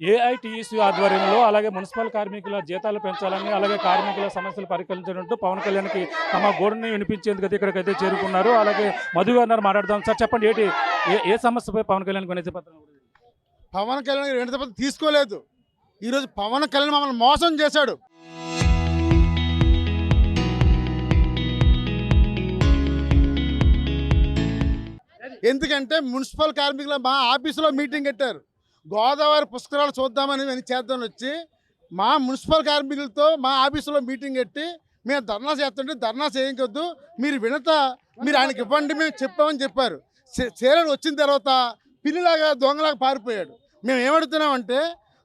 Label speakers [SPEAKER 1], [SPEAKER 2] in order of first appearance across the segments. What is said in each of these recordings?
[SPEAKER 1] AITUC ఆధ్వర్యంలో అలాగే municipal కార్మికుల జీతాలు పెంచాలని అలాగే కార్మికుల సమస్యలు పరిష్కరించాలంటూ పవన్ కళ్యాణ్కి తమ గోడుని వినిపించేందుకు ఇక్కడికైతే చేరుకున్నారు. అలాగే మధు గారు మాట్లాడదాం. సార్ చెప్పండి, ఏంటి ఏ సమస్యపై పవన్ కళ్యాణ్ వినతి పత్రం?
[SPEAKER 2] పవన్ కళ్యాణ్ వినతి పత్రం తీసుకోలేదు. ఈరోజు పవన్ కళ్యాణ్ మమ్మల్ని మోసం చేశాడు. ఎందుకంటే మున్సిపల్ కార్మికుల మా ఆఫీసులో మీటింగ్ పెట్టారు. గోదావరి పుష్కరాలు చూద్దామని నేను చేద్దామని వచ్చి మా మున్సిపల్ కార్మికులతో మా ఆఫీసులో మీటింగ్ పెట్టి మేము ధర్నా చేస్తుంటే ధర్నా చేయకొద్దు, మీరు మీరు ఆయనకి ఇవ్వండి, మేము చెప్పామని చెప్పారు. చేరని వచ్చిన తర్వాత పిల్లిలాగా దొంగలాగా పారిపోయాడు. మేము ఏమడుగుతున్నామంటే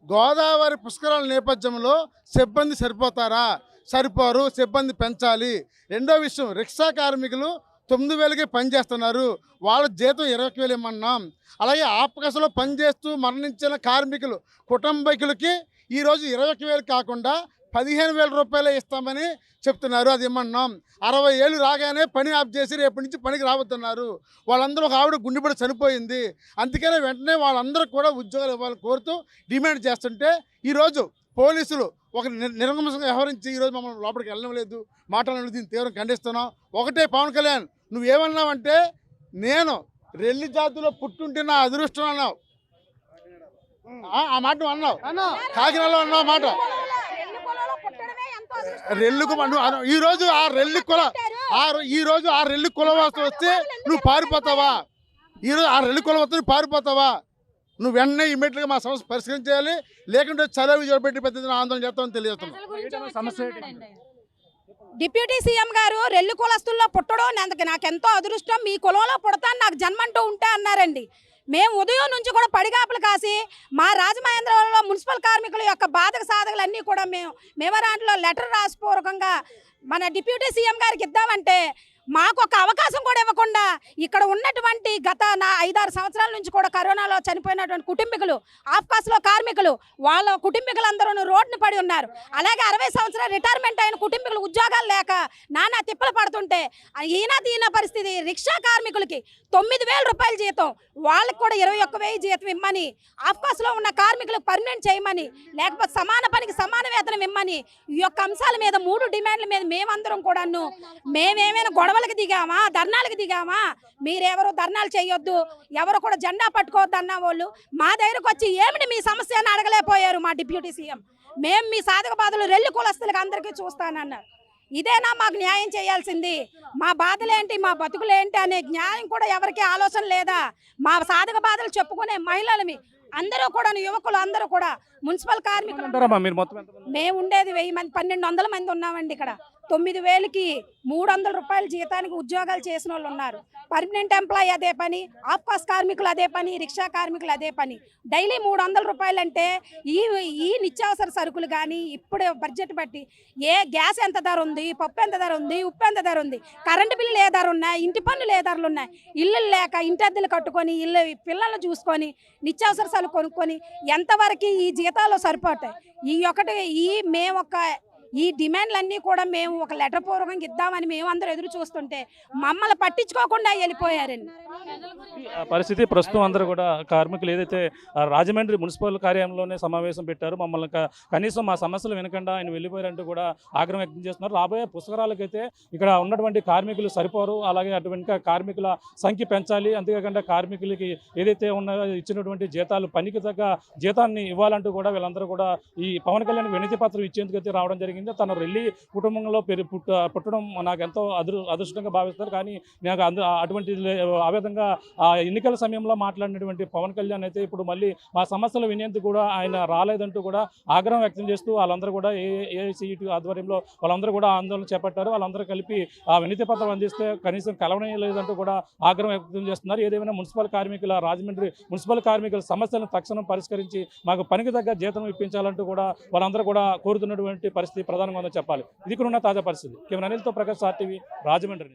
[SPEAKER 2] గోదావరి పుష్కరాల నేపథ్యంలో సిబ్బంది సరిపోతారా? సరిపోరు, సిబ్బంది పెంచాలి. రెండో విషయం, రిక్షా కార్మికులు 9,000కే పనిచేస్తున్నారు, వాళ్ళ జీతం 20,000 ఇమ్మన్నాం. అలాగే ఆపకసలో పనిచేస్తూ మరణించిన కార్మికులు కుటుంబీకులకి ఈరోజు 21,000 కాకుండా 15,000 రూపాయలే ఇస్తామని చెప్తున్నారు, అది ఇమ్మన్నాం. 60 ఏళ్ళు రాగానే పని ఆఫ్ చేసి రేపటి నుంచి పనికి రాబోతున్నారు. వాళ్ళందరూ ఒక ఆవిడ గుండెపడి చనిపోయింది. అందుకనే వెంటనే వాళ్ళందరూ కూడా ఉద్యోగాలు ఇవ్వాలని కోరుతూ డిమాండ్ చేస్తుంటే ఈరోజు పోలీసులు ఒక నిర్గమనంగా వ్యవహరించి ఈరోజు మమ్మల్ని లోపలికి వెళ్ళడం లేదు, మాట్లాడలేదు. దీన్ని తీవ్రంగా ఖండిస్తున్నాం. ఒకటే పవన్ కళ్యాణ్, నువ్వేమన్నావంటే నేను రెల్లి జాతిలో పుట్టుంటే నా అదృష్టం అన్నావు. ఆ మాట నువ్వు అన్నావు, కాకినాడలో అన్నావు మాట. రెల్లుకు ఈరోజు ఆ రెల్లి కులవాసం వస్తే నువ్వు పారిపోతావా? ఈరోజు ఆ రెల్లి కులం వస్తే నువ్వు పారిపోతావా? నువ్వు వెంటనే ఇమీడియట్గా మా సమస్య పరిష్కరించాలి, లేకుంటే చలవి జోబెట్టి పెద్ద ఆందోళన చేస్తామని తెలియజేస్తున్నాం.
[SPEAKER 3] డిప్యూటీ సీఎం గారు రెల్లి కులస్తుల్లో పుట్టడం నాకెంతో అదృష్టం, మీ కులంలో పుడతాను నాకు జన్మంటూ ఉంటే అన్నారండి. మేము ఉదయం నుంచి కూడా పడిగాపులు కాసి మా రాజమహేంద్రవరంలో మున్సిపల్ కార్మికుల యొక్క బాధక సాధకులన్నీ కూడా మేము మెమరాండ్లో లెటర్ రాసిపూర్వకంగా మన డిప్యూటీ సీఎం గారికి ఇద్దామంటే మాకు ఒక అవకాశం కూడా ఇవ్వకుండా ఇక్కడ ఉన్నటువంటి గత 5-6 సంవత్సరాల నుంచి కూడా కరోనాలో చనిపోయినటువంటి కుటుంబీకులు, ఆఫ్కాస్లో కార్మికులు, వాళ్ళ కుటుంబీకులందరూ రోడ్డును పడి ఉన్నారు. అలాగే 60 సంవత్సరాలు రిటైర్మెంట్ అయిన కుటుంబీకులు ఉద్యోగాలు లేక నానా తిప్పలు పడుతుంటే ఈయన పరిస్థితి. రిక్షా కార్మికులకి 9,000 రూపాయల జీతం, వాళ్ళకి కూడా 21,000 జీతం ఇమ్మని, ఆఫ్కాస్లో ఉన్న కార్మికులకు పర్మనెంట్ చేయమని, లేకపోతే సమాన పనికి సమాన వేతనం ఇమ్మని, ఈ యొక్క అంశాల మీద 3 డిమాండ్ల మీద మేమందరం కూడాను మేమేమైనా గొడవలకు దిగామా, ధర్నాలకు దిగామా? మీరెవరు ధర్నాలు చేయొద్దు, ఎవరు కూడా జెండా పట్టుకోవద్దు అన్న వాళ్ళు మా దగ్గరకు వచ్చి ఏమిటి మీ సమస్య అని అడగలేకపోయారు మా డిప్యూటీ సీఎం. మేము మీ సాధక బాధలు రెల్లి కులస్తులకు అందరికీ చూస్తానన్నారు. ఇదేనా మాకు న్యాయం చేయాల్సింది? మా బాధలేంటి, మా బతుకులేంటి అనే జ్ఞానం కూడా ఎవరికి ఆలోచన లేదా? మా సాధక బాధలు చెప్పుకునే మహిళలమి అందరూ కూడా, యువకులు అందరూ కూడా, మున్సిపల్ కార్మికులు మేము ఉండేది 1000 మంది, 1,200 మంది ఉన్నామండి. ఇక్కడ 9,000కి 300 రూపాయల జీతానికి ఉద్యోగాలు చేసిన వాళ్ళు ఉన్నారు. పర్మనెంట్ ఎంప్లాయీ అదే పని, ఆఫ్కాస్ కార్మికులు అదే పని, రిక్షా కార్మికులు అదే పని. డైలీ 300 రూపాయలు అంటే ఈ నిత్యావసర సరుకులు కానీ ఇప్పుడు బడ్జెట్ బట్టి గ్యాస్ ఎంత ధర ఉంది, పప్పు ఎంత ధర ఉంది, ఉప్పు ఎంత ధర ఉంది, కరెంటు బిల్లులు ఏ ధర ఉన్నాయి, ఇంటి పన్నులు ఏ ధరలు ఉన్నాయి, ఇల్లు లేక ఇంటి అద్దెలు కట్టుకొని పిల్లలను చూసుకొని నిత్యావసర సరుకు కొనుక్కొని ఎంతవరకు ఈ జీతాలు సరిపోతాయి? ఈ డిమాండ్లన్నీ కూడా మేము ఒక లెటర్ పూర్వకంగా ఇద్దామని మేమందరూ ఎదురు చూస్తుంటే మమ్మల్ని పట్టించుకోకుండా వెళ్ళిపోయారండి.
[SPEAKER 1] పరిస్థితి ప్రస్తుతం అందరూ కూడా కార్మికులు ఏదైతే రాజమండ్రి మున్సిపల్ కార్యాలయంలోనే సమావేశం పెట్టారు, మమ్మల్ని కనీసం మా సమస్యలు వినకుండా ఆయన వెళ్ళిపోయారంటూ కూడా ఆగ్రహం వ్యక్తం చేస్తున్నారు. రాబోయే పుష్కరాలకైతే ఇక్కడ ఉన్నటువంటి కార్మికులు సరిపోరు, అలాగే అటువంటి కార్మికుల సంఖ్య పెంచాలి, అంతేకాకుండా కార్మికులకి ఏదైతే ఉన్నాయో ఇచ్చినటువంటి జీతాలు పనికి తగ్గ జీతాన్ని ఇవ్వాలంటూ కూడా వీళ్ళందరూ కూడా ఈ పవన్ కళ్యాణ్ వినతి పత్రం ఇచ్చేందుకు అయితే రావడం జరిగింది. తన రెల్లి కుటుంబంలో పుట్టడం నాకు ఎంతో అదృష్టంగా భావిస్తారు. కానీ నాకు అటువంటి ఆ విధంగా ఎన్నికల సమయంలో మాట్లాడినటువంటి పవన్ కళ్యాణ్ అయితే ఇప్పుడు మళ్ళీ మా సమస్యలు వినేందుకు కూడా ఆయన రాలేదంటూ కూడా ఆగ్రహం వ్యక్తం చేస్తూ వాళ్ళందరూ కూడా ఏఐసిటి ఆధ్వర్యంలో వాళ్ళందరూ కూడా ఆందోళన చేపట్టారు. వాళ్ళందరూ కలిపి ఆ వినతి పత్రం అందిస్తే కనీసం కలవలేదంటూ కూడా ఆగ్రహం వ్యక్తం చేస్తున్నారు. ఏదేమైనా రాజమండ్రి మున్సిపల్ కార్మికుల సమస్యలను తక్షణం పరిష్కరించి మాకు పనికి తగ్గ జీతం ఇప్పించాలంటూ కూడా వాళ్ళందరూ కూడా కోరుతున్నటువంటి పరిస్థితి ప్రధానంగా ఉందని చెప్పాలి. ఇది ఇక్కడ ఉన్న తాజా పరిస్థితి. కెమెరా అనిల్తో ప్రకాష్, RTV, రాజమండ్రి.